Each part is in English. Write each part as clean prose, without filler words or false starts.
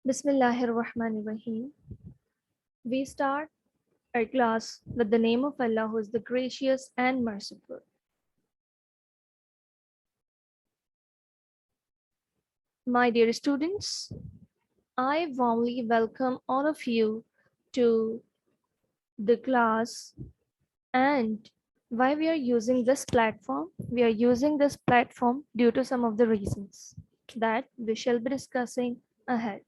Bismillahirrahmanirrahim. We start our class with the name of Allah, who is the gracious and merciful. My dear students, I warmly welcome all of you to the class. And why we are using this platform? We are using this platform due to some of the reasons that we shall be discussing ahead.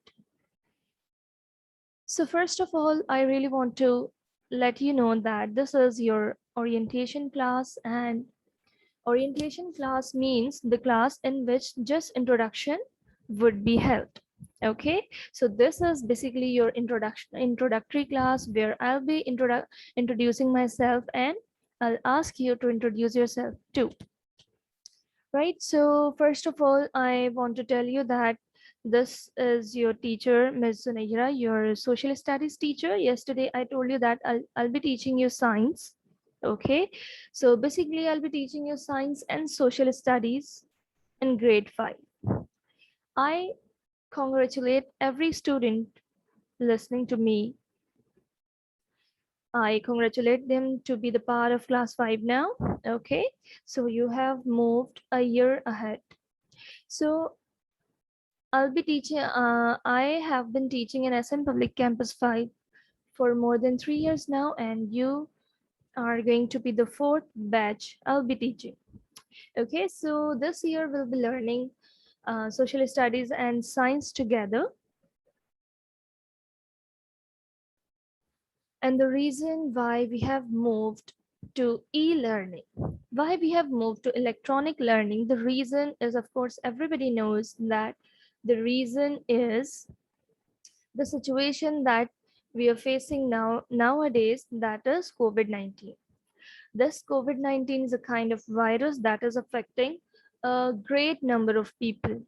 So first of all, I really want to let you know that this is your orientation class, and orientation class means the class in which just introduction would be held. Okay, so this is basically your introductory class where I'll be introducing myself, and I'll ask you to introduce yourself too. Right, so first of all, I want to tell you that this is your teacher, Ms. Zunaira, your social studies teacher. Yesterday, I told you that I'll be teaching you science. Okay, so basically, I'll be teaching you science and social studies in grade 5. I congratulate every student listening to me. I congratulate them to be the part of class 5 now. Okay, so you have moved a year ahead. So I have been teaching in SM Public Campus 5 for more than 3 years now, and you are going to be the fourth batch I'll be teaching. Okay, so this year we'll be learning social studies and science together. And the reason why we have moved to e-learning, why we have moved to electronic learning, the reason is, of course, everybody knows that the reason is the situation that we are facing nowadays, that is COVID-19. This COVID-19 is a kind of virus that is affecting a great number of people.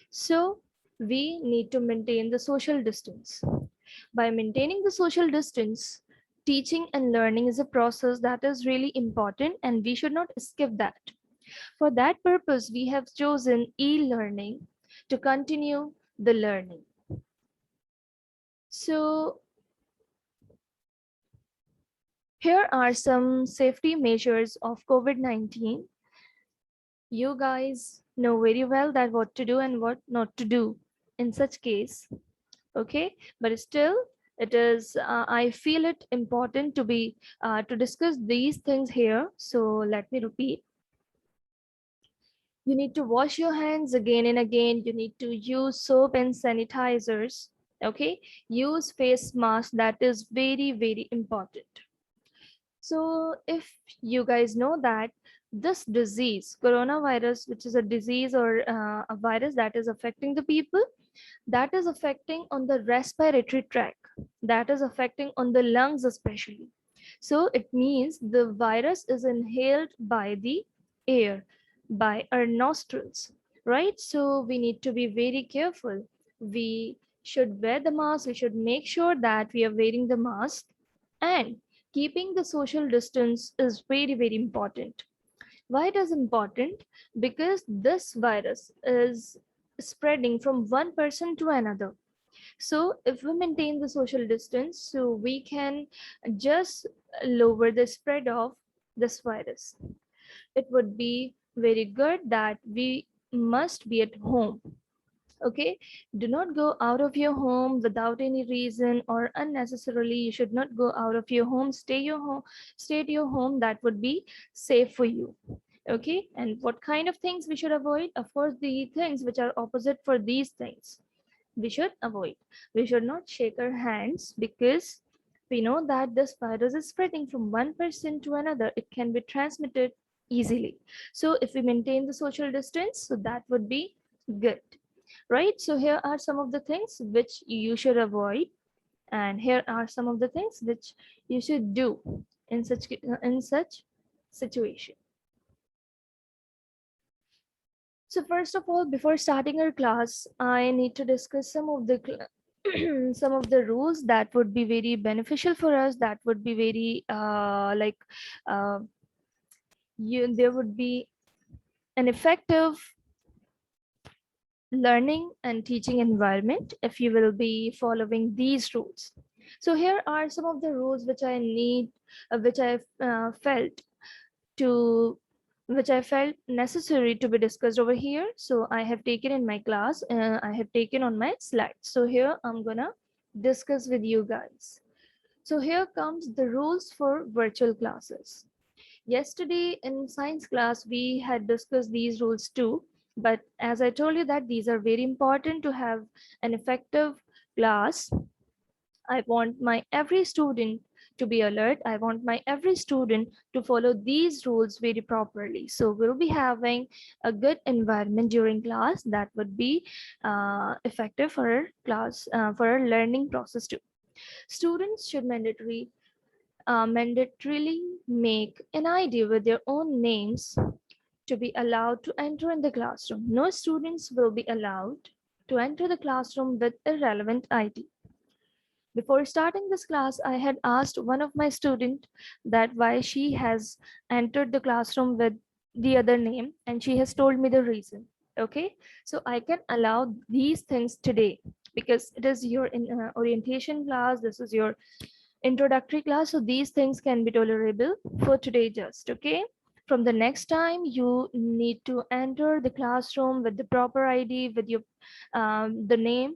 So we need to maintain the social distance. By maintaining the social distance, teaching and learning is a process that is really important, and we should not skip that. For that purpose, we have chosen e-learning to continue the learning. So here are some safety measures of COVID-19. You guys know very well that what to do and what not to do in such case. Okay, but still it is I feel it important to be to discuss these things here. So let me repeat. You need to wash your hands again and again. You need to use soap and sanitizers. Okay, use face mask. That is very, very important. So if you guys know that this disease, coronavirus, which is a disease or a virus that is affecting the people, that is affecting on the respiratory tract, that is affecting on the lungs especially. So it means the virus is inhaled by the air, by our nostrils, right? So we need to be very careful. We should wear the mask. We should make sure that we are wearing the mask, and keeping the social distance is very, very important. Why it is important? Because this virus is spreading from one person to another. So if we maintain the social distance, so we can just lower the spread of this virus. It would be very good that we must be at home. Okay, do not go out of your home without any reason or unnecessarily. You should not go out of your home. Stay at your home. That would be safe for you. Okay, and what kind of things we should avoid? Of course, the things which are opposite for these things we should avoid. We should not shake our hands, because we know that this virus is spreading from one person to another. It can be transmitted easily. So if we maintain the social distance, so that would be good, right? So here are some of the things which you should avoid, and here are some of the things which you should do in such situation. So first of all, before starting our class, I need to discuss some of the some of the rules that would be very beneficial for us. That would be very uh, there would be an effective learning and teaching environment if you will be following these rules. So here are some of the rules which I need, which I felt to which I felt necessary to be discussed over here. So I have taken in my class, I have taken on my slides. So here I'm gonna discuss with you guys. So here comes the rules for virtual classes. Yesterday in science class, we had discussed these rules too. But as I told you that these are very important to have an effective class, I want my every student to be alert. I want my every student to follow these rules very properly. So we'll be having a good environment during class that would be effective for our class, for our learning process too. Students should mandatorily make an ID with their own names to be allowed to enter in the classroom. No students will be allowed to enter the classroom with irrelevant ID. Before starting this class, I had asked one of my students that why she has entered the classroom with the other name, and she has told me the reason. Okay, so I can allow these things today because it is your orientation class. This is your introductory class, so these things can be tolerable for today just. Okay, from the next time you need to enter the classroom with the proper ID, with your the name,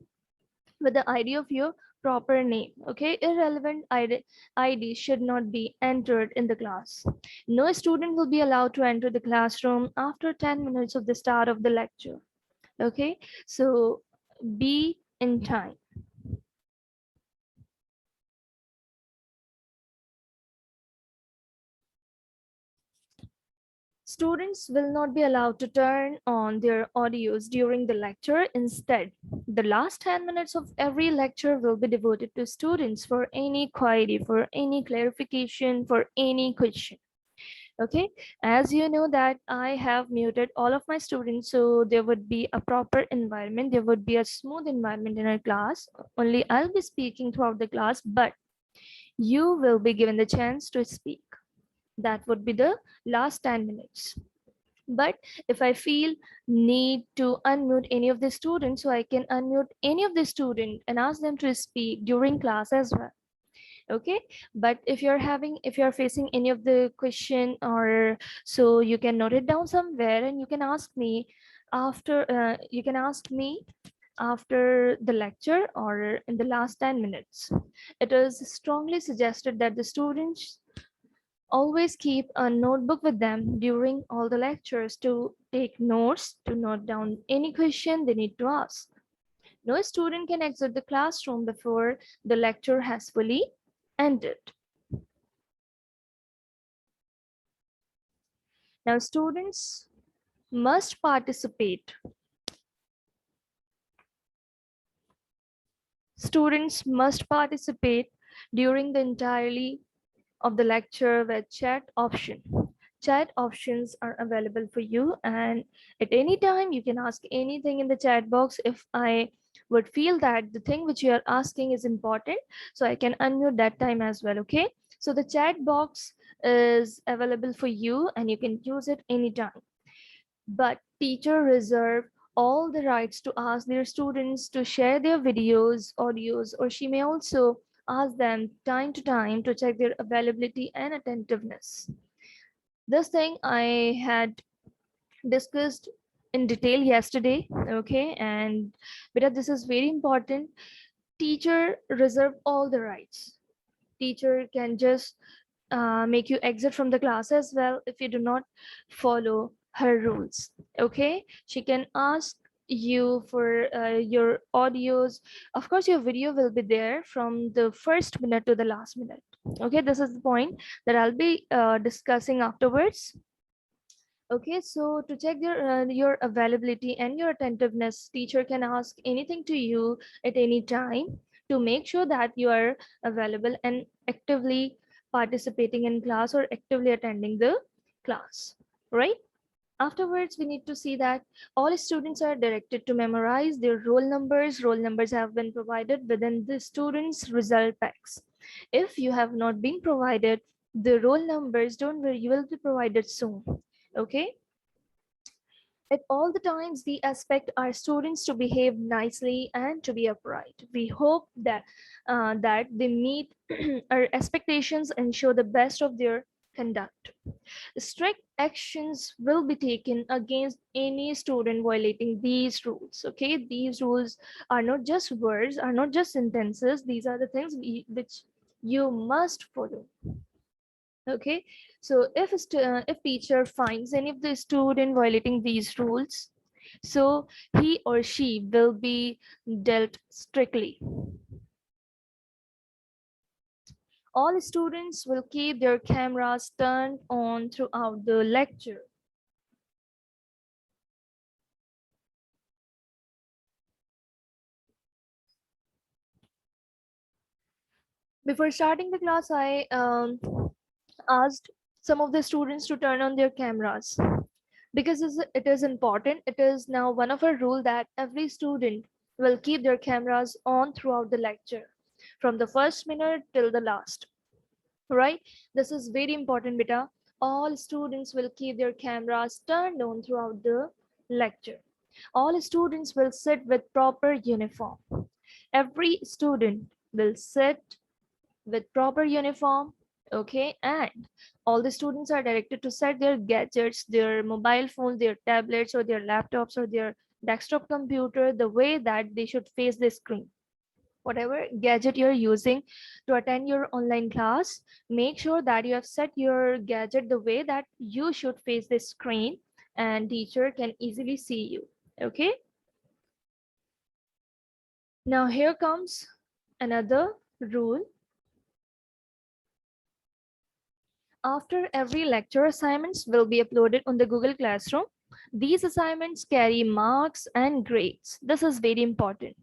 with the ID of your proper name. Okay, irrelevant ID should not be entered in the class. No student will be allowed to enter the classroom after 10 minutes of the start of the lecture. Okay, so be in time. Students will not be allowed to turn on their audios during the lecture. Instead, the last 10 minutes of every lecture will be devoted to students for any query, for any clarification, for any question. Okay, as you know that I have muted all of my students, so there would be a proper environment, there would be a smooth environment in our class. Only I'll be speaking throughout the class, but you will be given the chance to speak. That would be the last 10 minutes. But if I feel need to unmute any of the students, so I can unmute any of the student and ask them to speak during class as well. Okay, but if you're facing any of the question, or so you can note it down somewhere and you can ask me after after the lecture or in the last 10 minutes. It is strongly suggested that the students always keep a notebook with them during all the lectures to take notes, to note down any question they need to ask. No student can exit the classroom before the lecture has fully ended. Now, must participate. Students must participate during the entirety of the lecture with chat option. Chat options are available for you, and at any time you can ask anything in the chat box. If I would feel that the thing which you are asking is important, so I can unmute that time as well. Okay, so the chat box is available for you and you can use it anytime, but teacher reserve all the rights to ask their students to share their videos, audios, or she may also ask them time to time to check their availability and attentiveness. This thing I had discussed in detail yesterday. Okay, and because this is very important, teacher reserve all the rights. Teacher can just make you exit from the class as well if you do not follow her rules. Okay, she can ask you for your audios. Of course your video will be there from the first minute to the last minute. Okay, this is the point that I'll be discussing afterwards. Okay, so to check your availability and your attentiveness, teacher can ask anything to you at any time to make sure that you are available and actively participating in class or actively attending the class, right? Afterwards, we need to see that all students are directed to memorize their roll numbers. Roll numbers have been provided within the students' result packs. If you have not been provided the roll numbers, don't worry, you will be provided soon. Okay, At all the times, we expect our students to behave nicely and to be upright. We hope that they meet our expectations and show the best of their conduct. Strict actions will be taken against any student violating these rules. Okay, these rules are not just words, are not just sentences. These are the things which you must follow. Okay, so if teacher finds any of the student violating these rules, so he or she will be dealt strictly. All students will keep their cameras turned on throughout the lecture. Before starting the class, I asked some of the students to turn on their cameras because it is important. It is now one of our rule that every student will keep their cameras on throughout the lecture from the first minute till the last, right? This is very important, beta. All students will keep their cameras turned on throughout the lecture. All students will sit with proper uniform. Every student will sit with proper uniform. Okay, and all the students are directed to set their gadgets, their mobile phone, their tablets or their laptops or their desktop computer the way that they should face the screen. Whatever gadget you're using to attend your online class, make sure that you have set your gadget the way that you should face the screen and teacher can easily see you. Okay, now here comes another rule. After every lecture, assignments will be uploaded on the Google Classroom. These assignments carry marks and grades. This is very important.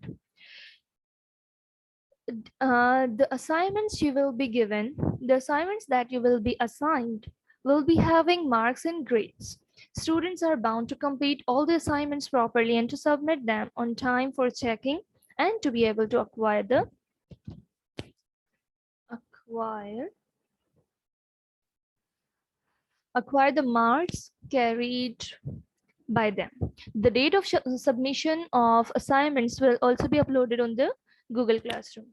The assignments you will be given, the assignments that you will be assigned, will be having marks and grades. Students are bound to complete all the assignments properly and to submit them on time for checking and to be able to acquire acquire the marks carried by them. The date of submission of assignments will also be uploaded on the Google Classroom.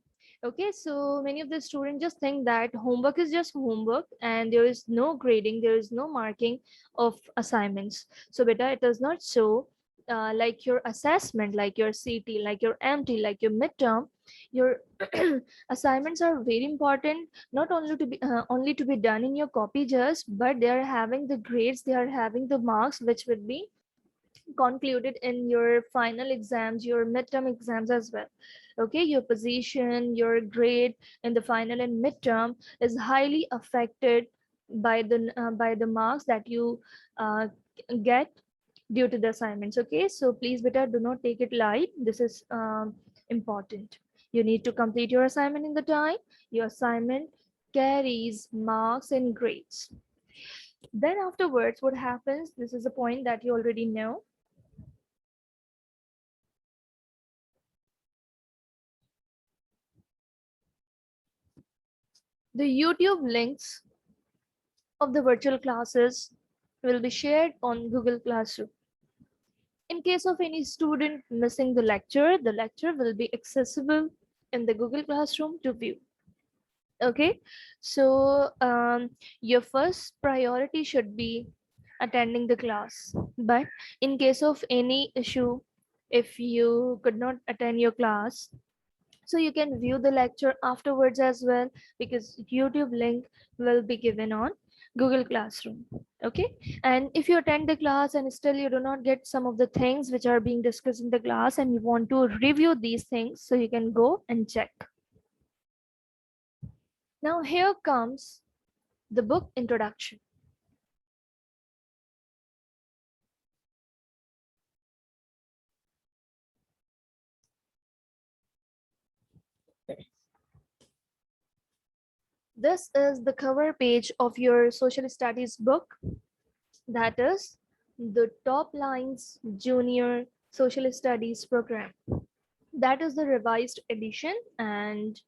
Okay, so many of the students just think that homework is just homework and there is no grading, there is no marking of assignments. So beta, it is not so. Like your assessment, like your CT, like your MT, like your midterm, your assignments are very important. Not only to be done in your copy just, but they are having the grades, they are having the marks, which would be concluded in your final exams, your midterm exams as well. Okay, your position, your grade in the final and midterm is highly affected by the marks that you uh, get due to the assignments. Okay, so please beta, do not take it light. This is important. You need to complete your assignment in the time. Your assignment carries marks and grades. Then afterwards, what happens, this is a point that you already know. The YouTube links of the virtual classes will be shared on Google Classroom. In case of any student missing the lecture will be accessible in the Google Classroom to view. Okay, so your first priority should be attending the class. But in case of any issue, if you could not attend your class, so you can view the lecture afterwards as well, because YouTube link will be given on Google Classroom. Okay, and if you attend the class and still you do not get some of the things which are being discussed in the class and you want to review these things, so you can go and check. Now here comes the book introduction. This is the cover page of your social studies book, that is the Top Lines Junior Social Studies program. That is the revised edition, and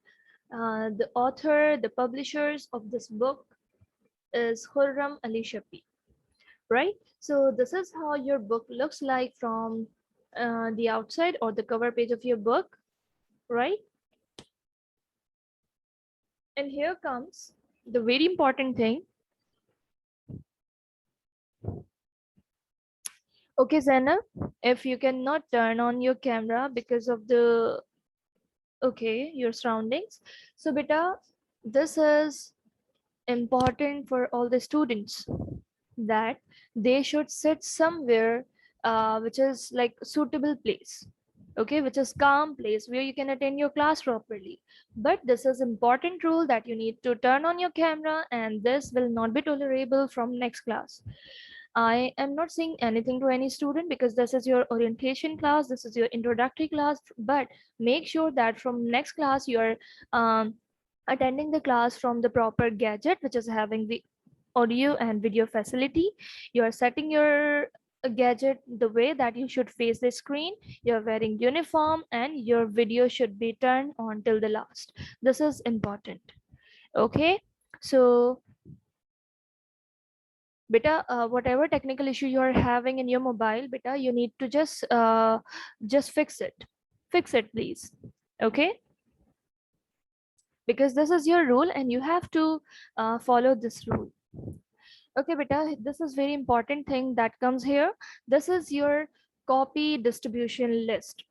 the author, the publishers of this book is Khurram Ali Shafi. right? So this is how your book looks like from the outside or the cover page of your book, right? And here comes the very important thing. Okay, Zainab, if you cannot turn on your camera because of the, okay, your surroundings. So beta, this is important for all the students that they should sit somewhere which is like suitable place, okay, which is calm place where you can attend your class properly. But this is important rule that you need to turn on your camera, and this will not be tolerable from next class. I am not saying anything to any student because this is your orientation class, this is your introductory class, but make sure that from next class you are um, attending the class from the proper gadget which is having the audio and video facility. You are setting your gadget the way that you should face the screen, you're wearing uniform, and your video should be turned on till the last. This is important. Okay, so beta, whatever technical issue you are having in your mobile, beta, you need to just fix it please. Okay, because this is your rule and you have to follow this rule. Okay, beta, this is very important thing that comes here. This is your copy distribution list.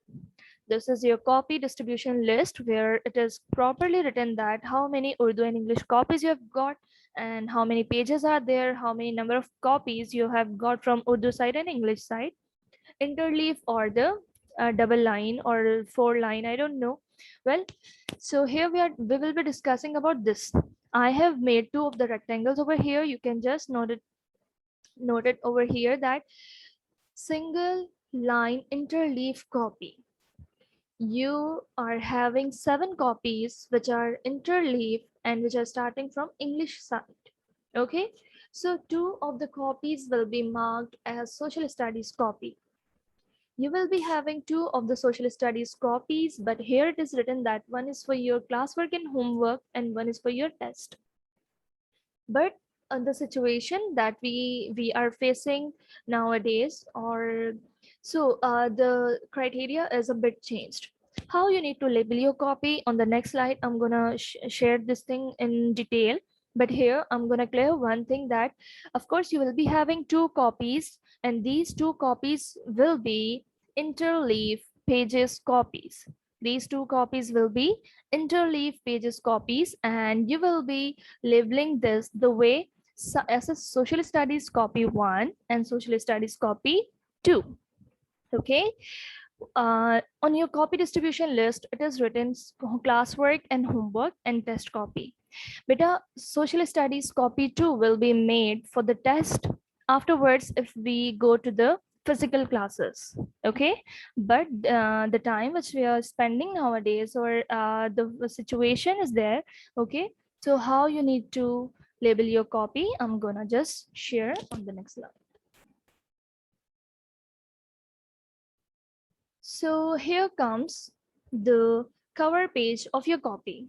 This is your copy distribution list where it is properly written that how many Urdu and English copies you have got and how many pages are there, how many number of copies you have got from Urdu side and English side, interleaf or the double line or four line, I don't know. Well, so here we will be discussing about this. I have made two of the rectangles over here. You can just note it over here that single line interleaf copy. You are having 7 copies which are interleaf and which are starting from English side. Okay, so 2 of the copies will be marked as social studies copy. You will be having 2 of the social studies copies, but here it is written that one is for your classwork and homework and one is for your test. But the situation that we are facing nowadays, or so the criteria is a bit changed. How you need to label your copy on the next slide, I'm gonna share this thing in detail, but here I'm gonna clear one thing that of course you will be having 2 copies, and these 2 copies will be interleaf pages copies. These 2 copies will be interleaf pages copies, and you will be labeling this the way as a social studies copy 1 and social studies copy 2. Okay, on your copy distribution list it is written classwork and homework and test copy. Beta, social studies copy 2 will be made for the test afterwards if we go to the physical classes. Okay, but the time which we are spending nowadays, or the situation is there. Okay, so how you need to label your copy, I'm gonna just share on the next slide. So here comes the cover page of your copy.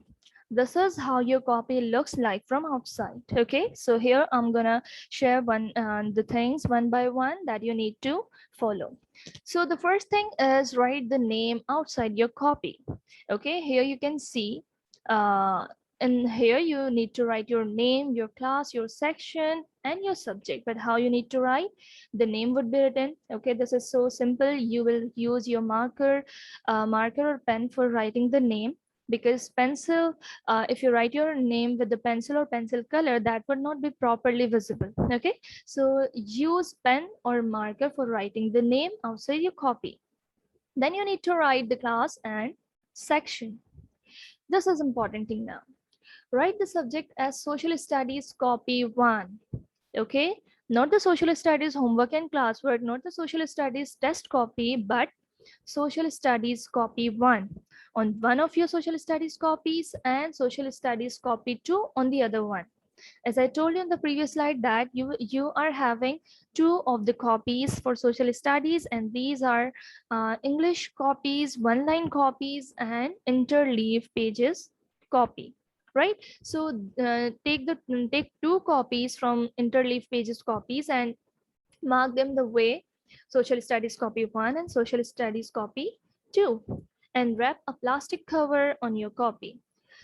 This is how your copy looks like from outside. Okay, so here I'm gonna share the things one by one that you need to follow. So the first thing is write the name outside your copy. Okay, here you can see uh, and here you need to write your name, your class, your section, and your subject. But how you need to write? The name would be written. Okay, this is so simple. You will use your marker or pen for writing the name, because pencil, if you write your name with the pencil or pencil color, that would not be properly visible. Okay, so use pen or marker for writing the name outside your copy. Then you need to write the class and section. This is important thing now. Write the subject as social studies copy 1. Okay, not the social studies homework and classwork, not the social studies test copy, but social studies copy 1 on one of your social studies copies, and social studies copy 2 on the other one. As I told you in the previous slide that you are having 2 of the copies for social studies, and these are English copies, one line copies, and interleave pages copy, right? So take 2 copies from interleaf pages copies and Mark them the way Social Studies Copy 1 and Social Studies Copy 2, and wrap a plastic cover on your copy.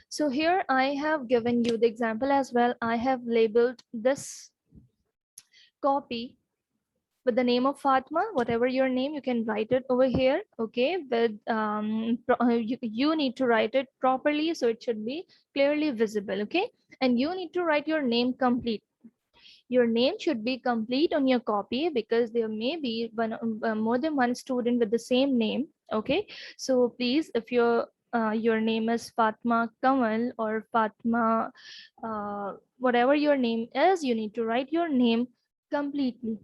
So here I have given you the example as well. I have labeled this copy with the name of Fatma. Whatever your name, you can write it over here. Okay, but you need to write it properly so it should be clearly visible. Okay, and you need to write your name complete. Your name should be complete on your copy because there may be more than one student with the same name. Okay, so please, if your name is Fatma Kamal or Fatma, whatever your name is, you need to write your name completely.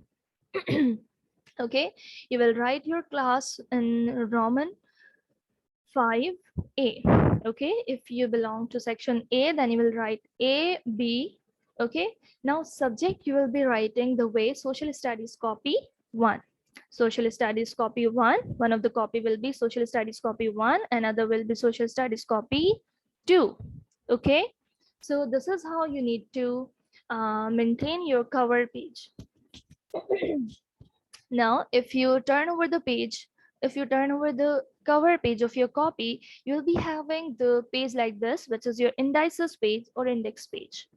Okay, you will write your class in Roman 5A. Okay, if you belong to section A, then you will write A, B. Okay, now subject, you will be writing the way Social Studies Copy 1. Social Studies Copy 1, one of the copy will be Social Studies Copy 1, another will be Social Studies Copy 2. Okay, so this is how you need to maintain your cover page. Now, if you turn over the page, if you turn over the cover page of your copy, you'll be having the page like this, which is your indices page or index page.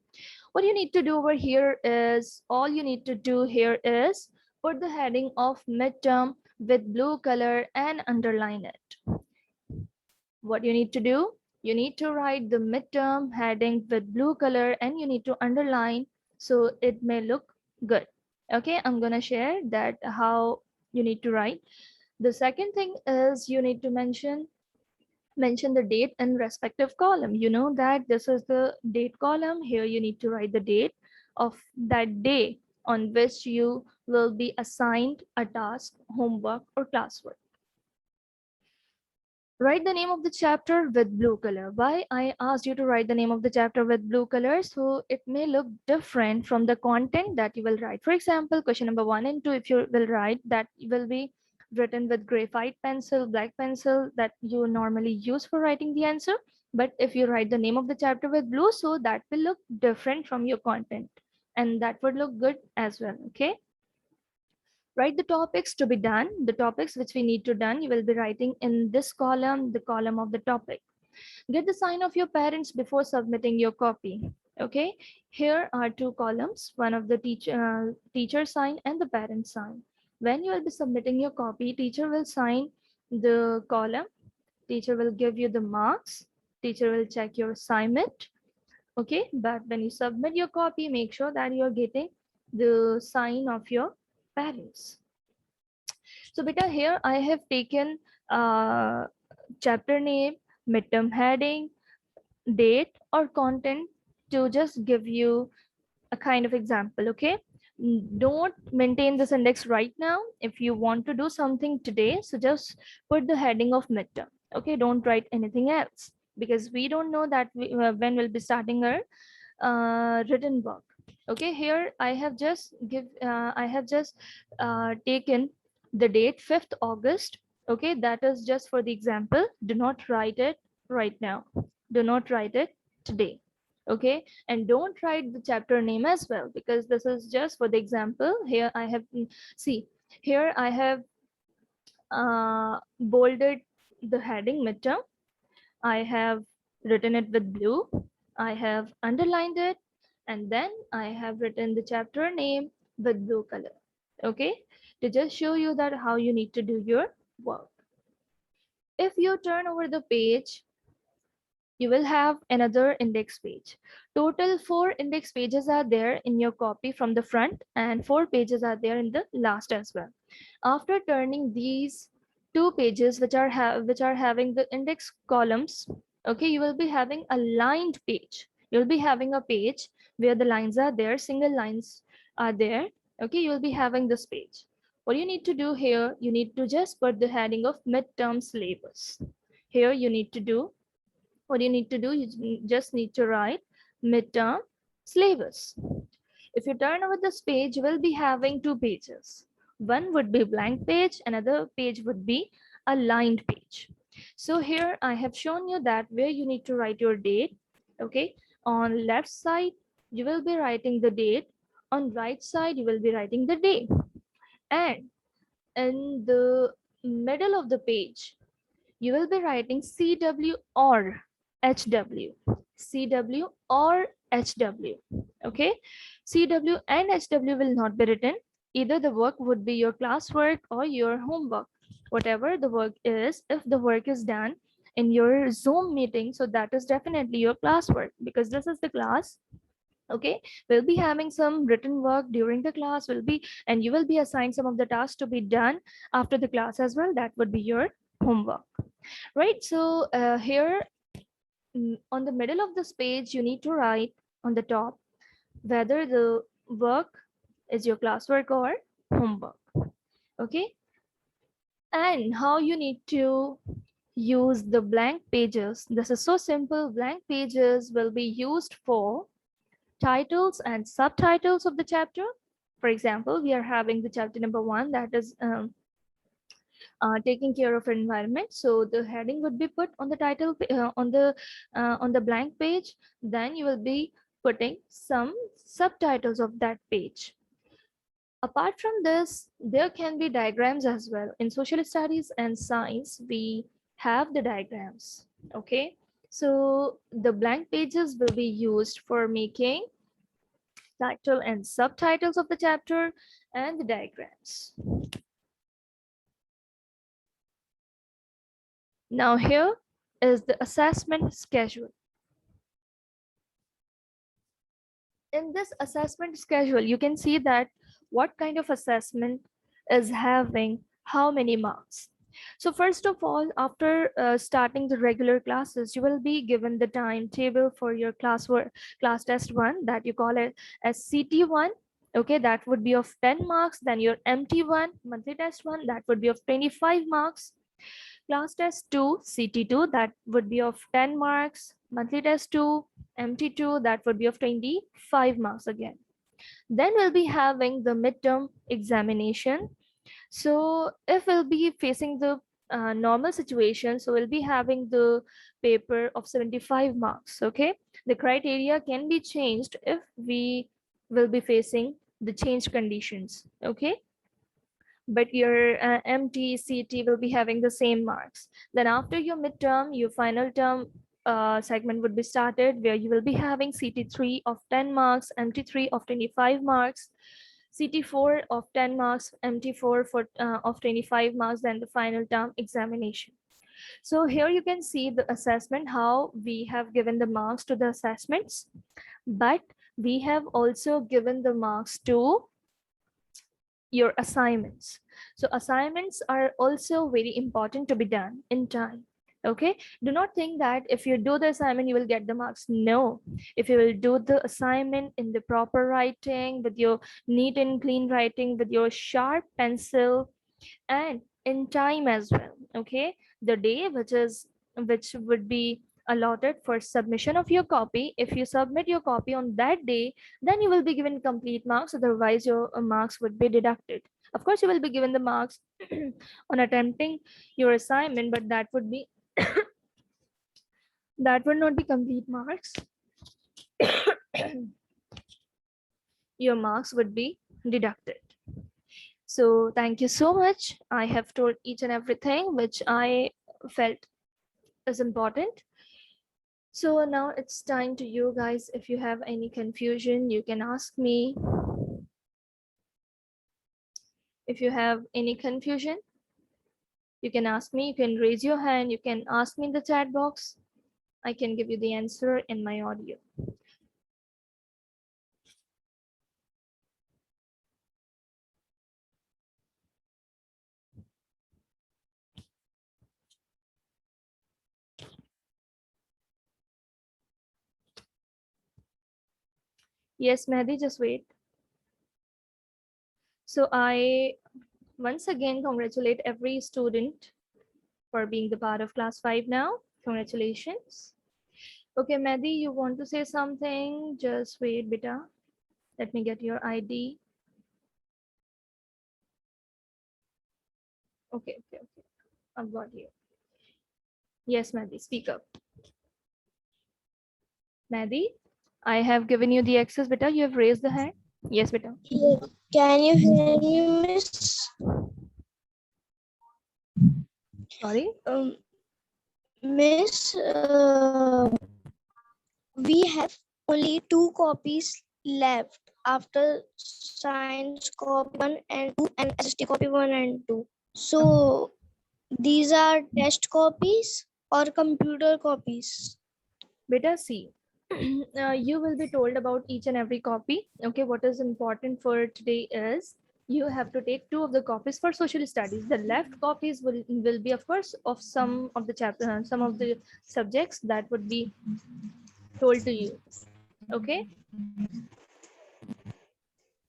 What you need to do over here is, all you need to do here is put the heading of midterm with blue color and underline it. What you need to do, you need to write the midterm heading with blue color and you need to underline so it may look good. Okay, I'm gonna share that how you need to write. The second thing is you need to mention the date in respective column. You know that this is the date column. Here you need to write the date of that day on which you will be assigned a task, homework, or classwork. Write the name of the chapter with blue color. Why I asked you to write the name of the chapter with blue color? So it may look different from the content that you will write. For example, question number 1 and 2, if you will write, that will be written with graphite pencil, black pencil that you normally use for writing the answer. But if you write the name of the chapter with blue, so that will look different from your content and that would look good as well. Okay. Write the topics to be done. The topics which we need to done, you will be writing in this column, the column of the topic. Get the sign of your parents before submitting your copy. Okay, here are two columns, one of the teacher sign and the parent sign. When you will be submitting your copy, teacher will sign the column, teacher will give you the marks, teacher will check your assignment. Okay, but when you submit your copy, make sure that you're getting the sign of your parents. So beta, here I have taken chapter name, midterm heading, date or content to just give you a kind of example. Okay, don't maintain this index right now. If you want to do something today, so just put the heading of midterm. Okay, don't write anything else because we don't know that when we'll be starting our written work. Okay, here I have just taken the date 5th August. Okay, that is just for the example. Do not write it right now, do not write it today. Okay, and don't write the chapter name as well because this is just for the example. Here I have, see, here I have bolded the heading midterm. I have written it with blue. I have underlined it, and then I have written the chapter name with blue color. Okay, to just show you that how you need to do your work. If you turn over the page, you will have another index page. Total 4 index pages are there in your copy from the front, and 4 pages are there in the last as well. After turning these 2 pages which are having the index columns, okay, you will be having a lined page. You'll be having a page where the lines are there, single lines are there. Okay, you will be having this page. What you need to do here, you need to just put the heading of midterm syllabus. Here you need to do, what you need to do, you just need to write midterm syllabus. If you turn over this page, you will be having 2 pages. One would be blank page, another page would be a lined page. So here I have shown you that where you need to write your date. Okay, on left side you will be writing the date, on right side you will be writing the day. And in the middle of the page, you will be writing CW or HW. CW or HW. Okay. CW and HW will not be written. Either the work would be your classwork or your homework. Whatever the work is, if the work is done in your Zoom meeting, so that is definitely your classwork because this is the class. Okay, we'll be having some written work during the class will be, and you will be assigned some of the tasks to be done after the class as well. That would be your homework, right? So here on the middle of this page, you need to write on the top whether the work is your classwork or homework. Okay, and how you need to use the blank pages. This is so simple. Blank pages will be used for titles and subtitles of the chapter. For example, we are having the chapter number 1, that is taking care of environment. So the heading would be put on the title on the blank page. Then you will be putting some subtitles of that page. Apart from this, there can be diagrams as well. In social studies and science, we have the diagrams. Okay, so the blank pages will be used for making title and subtitles of the chapter and the diagrams. Now here is the assessment schedule. In this assessment schedule, you can see that what kind of assessment is having how many marks. So first of all, after starting the regular classes, you will be given the timetable for your class test 1, that you call it as CT1. Okay, that would be of 10 marks. Then your MT1, monthly test 1, that would be of 25 marks. Class test 2, CT2, that would be of 10 marks. Monthly test 2, MT2, that would be of 25 marks again. Then we'll be having the midterm examination. So if we'll be facing the normal situation, so we'll be having the paper of 75 marks. Okay, the criteria can be changed if we will be facing the changed conditions. Okay, but your MT, CT will be having the same marks. Then after your midterm, your final term segment would be started, where you will be having CT3 of 10 marks, MT3 of 25 marks, CT4 of 10 marks, MT4 of 25 marks, then the final term examination. So here you can see the assessment, how we have given the marks to the assessments, but we have also given the marks to your assignments. So assignments are also very important to be done in time. Okay, do not think that if you do the assignment you will get the marks. No, if you will do the assignment in the proper writing, with your neat and clean writing, with your sharp pencil, and in time as well. Okay, the day which would be allotted for submission of your copy, if you submit your copy on that day, then you will be given complete marks. Otherwise your marks would be deducted. Of course you will be given the marks on attempting your assignment, but that would be that would not be complete marks. Your marks would be deducted. So thank you so much. I have told each and everything which I felt is important. So now it's time to you guys. If you have any confusion, you can ask me. If you have any confusion, you can ask me. You can raise your hand. You can ask me in the chat box. I can give you the answer in my audio. Yes, Mehdi, just wait. So I once again congratulate every student for being the part of class 5 now. Congratulations. Okay, Mehdi, you want to say something? Just wait, beta. Let me get your ID. Okay. I've got you. Yes, Mehdi, speak up. Mehdi, I have given you the access, beta. You have raised the hand. Yes, beta. Can you hear me, miss? Sorry. Miss, we have only 2 copies left after science copy 1 and 2 and SST copy 1 and 2. So these are test copies or computer copies? Beta, see, you will be told about each and every copy. Okay, what is important for today is you have to take 2 of the copies for social studies. The left copies will be, of course, of some of the chapter, some of the subjects that would be told to you. Okay,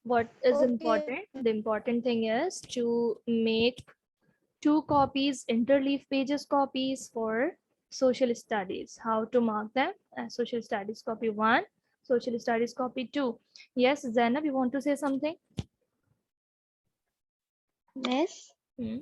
what is Okay. important? The important thing is to make 2 copies, interleaf pages copies for social studies. How to mark them? Social studies copy 1, social studies copy 2. Yes, Zainab, you want to say something? Miss, Hmm.